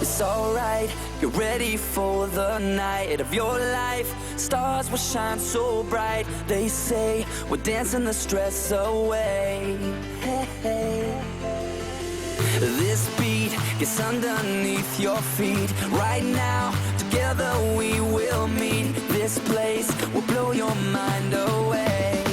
It's alright, you're ready for the night of your life. Stars will shine so bright. They say we're dancing the stress away. Hey, hey. This beat gets underneath your feet. Right now, together we will meet. This place will blow your mind away.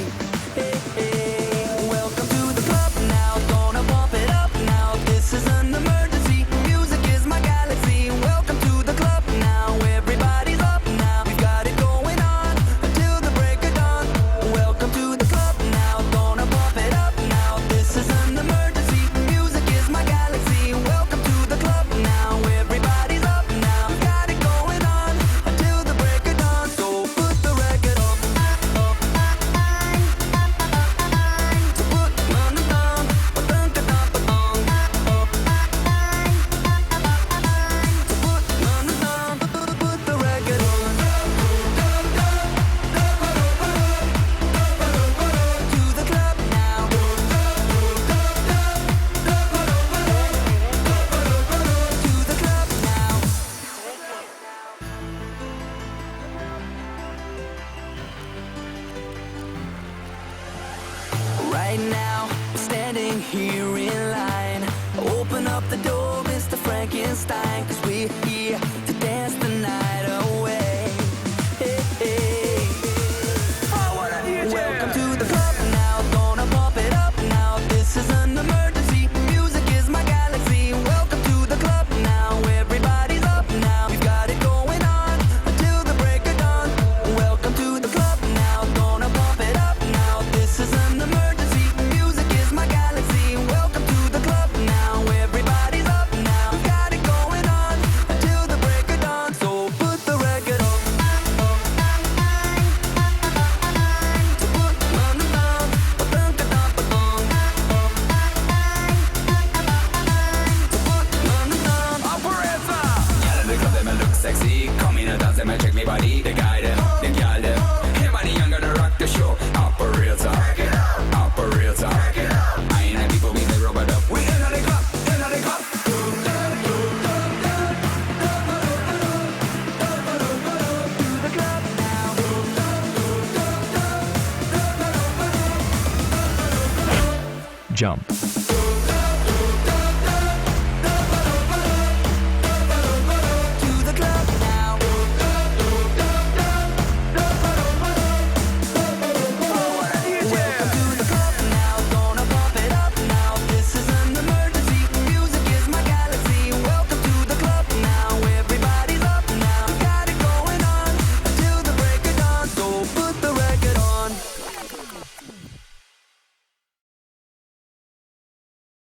Hey, hey. Welcome to the club now, gonna bump it up now. This is an emergency, music is my galaxy. Welcome to the club now, everybody's up now. We've got it going on until the break of dawn. Welcome to the club now, gonna bump it up now. This is an emergency, music is my galaxy. Welcome to the club now, everybody's up now. We've got it going on until the break of dawn. So put the record on. So put none down, but dunk it up on. So put none down, put the record on. To the club now. To the club now. Right now, we're standing here in line. Open up the door, Mr. Frankenstein, 'cause we're here to dance the night away. Hey, hey. Welcome to the club now, gonna bump it up now. This is an emergency, music is my galaxy. Welcome to the club now, everybody's up now. We've got it going on until the break of dawn. Welcome to the club now, gonna bump it up now. This is an emergency, music is my galaxy. Welcome to the club now, everybody's up now. We've got it going on until the break of dawn. So put the record on. So put none down, but dunk it up on. So put none down. Operator! Y'all in the club, them look sexy. Come in and dance, them check me body. The guy them, the girl them. Anybody young gonna rock the show. Operator, operator. I ain't have people, we they rub it up. We in the club, in the club. To the club now. Jump.